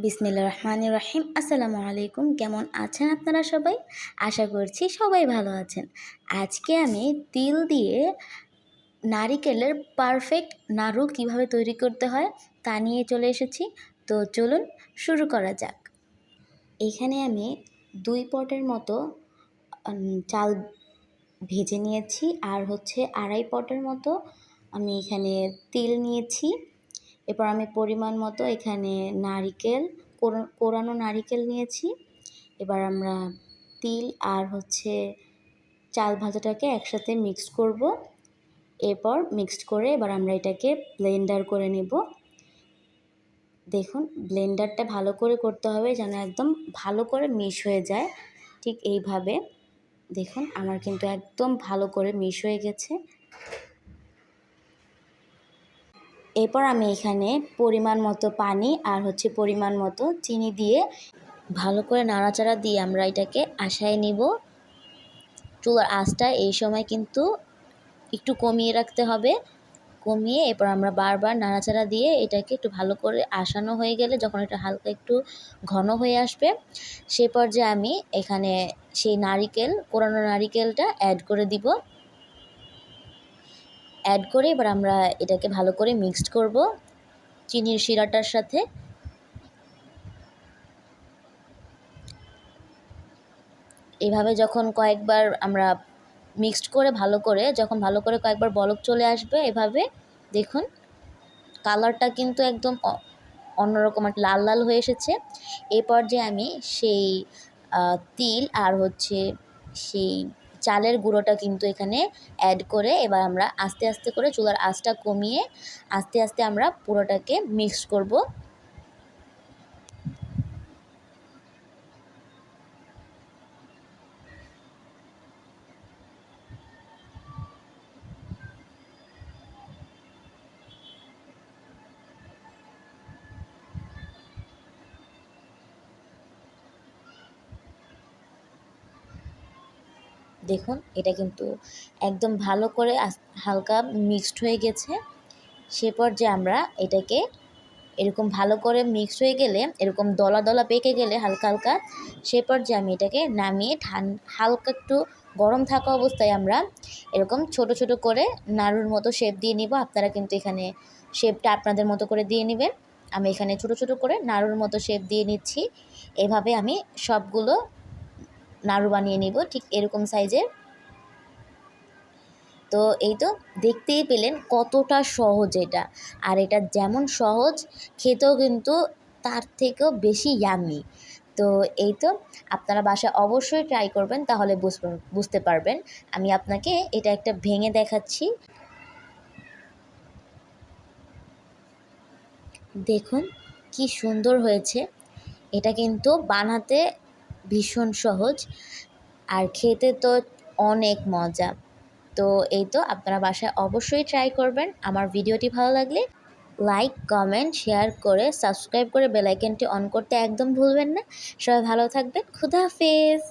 বিসমিল্লাহির রহমানির রহিম। আসসালামু আলাইকুম। কেমন আছেন আপনারা সবাই? আশা করছি সবাই ভালো আছেন। আজকে আমি তিল দিয়ে নারিকেলের পারফেক্ট নাড়ু কিভাবে তৈরি করতে হয় তা নিয়ে চলে এসেছি। তো চলুন শুরু করা যাক। এখানে আমি 2 পটের মতো চাল ভেজে নিয়েছি, আর হচ্ছে 2.5 পটের মতো আমি এখানে তিল নিয়েছি। এরপর আমি পরিমাণ মতো এখানে নারিকেল, কোরানো নারিকেল নিয়েছি। এবার আমরা তিল আর হচ্ছে চাল ভাজাটাকে একসাথে মিক্স করব। এরপর মিক্সড করে এবার আমরা এটাকে ব্লেন্ডার করে নেব। দেখুন, ব্লেন্ডারটা ভালো করে করতে হবে যেন একদম ভালো করে মিশ হয়ে যায়। ঠিক এইভাবে দেখুন, আমার কিন্তু একদম ভালো করে মিশ হয়ে গেছে। এরপর আমি এখানে পরিমাণ মতো পানি আর হচ্ছে পরিমাণ মতো চিনি দিয়ে ভালো করে নাড়াচাড়া দিয়ে আমরা এটাকে আশায় নিব। চুলার আঁচটা এই সময় কিন্তু একটু কমিয়ে রাখতে হবে। কমিয়ে এরপর আমরা বারবার নাড়াচাড়া দিয়ে এটাকে একটু ভালো করে আসানো হয়ে গেলে, যখন এটা হালকা একটু ঘন হয়ে আসবে, সে পর্যায়ে আমি এখানে সেই কোরানো নারিকেলটা অ্যাড করে দিব। অ্যাড করে এবার আমরা এটাকে ভালো করে মিক্সড করব চিনির শিরাটার সাথে। এভাবে যখন কয়েকবার আমরা মিক্সড করে যখন ভালো করে কয়েকবার বলক চলে আসবে, এভাবে দেখুন কালারটা কিন্তু একদম অন্যরকম একটা লাল লাল হয়ে এসেছে। এই পর্যায়ে আমি সেই তিল আর হচ্ছে সেই চালের গুঁড়োটা কিন্তু এখানে অ্যাড করে এবার আমরা আস্তে আস্তে করে চুলার আঁচটা কমিয়ে আস্তে আস্তে আমরা পুরোটাকে মিক্স করব। দেখুন, এটা কিন্তু একদম ভালো করে হালকা মিক্সড হয়ে গেছে। সে পর্যায়ে আমরা এটাকে এরকম ভালো করে মিক্সড হয়ে গেলে, এরকম দলা দলা পেকে গেলে হালকা হালকা, সে পর্যায়ে আমি এটাকে নামিয়ে হালকা একটু গরম থাকা অবস্থায় আমরা এরকম ছোট ছোট করে নাড়ুর মতো শেপ দিয়ে নিব। আপনারা কিন্তু এখানে শেপটা আপনাদের মতো করে দিয়ে নেবেন। আমি এখানে ছোট ছোট করে নাড়ুর মতো শেপ দিয়ে নিচ্ছি। এভাবে আমি সবগুলো নাড়ু বানিয়ে নিব ঠিক এরকম সাইজের। তো এই তো দেখতেই পেলেন কতটা সহজ এটা। আর এটা যেমন সহজ, খেতেও কিন্তু তার থেকেও বেশি ইয়াম্মি। তো এই তো আপনারা বাসায় অবশ্যই ট্রাই করবেন, তাহলে বুঝতে পারবেন। আমি আপনাকে এটা একটা ভেঙে দেখাচ্ছি। দেখুন কি সুন্দর হয়েছে। এটা কিন্তু বানাতে ভীষণ সহজ আর খেতে তো অনেক মজা। তো এই তো আপনারা বাসায় অবশ্যই ট্রাই করবেন। আমার ভিডিওটি ভালো লাগলে লাইক, কমেন্ট, শেয়ার করে সাবস্ক্রাইব করে বেল আইকনটি অন করতে একদম ভুলবেন না। সবাই ভালো থাকবেন। খুদা হাফেজ।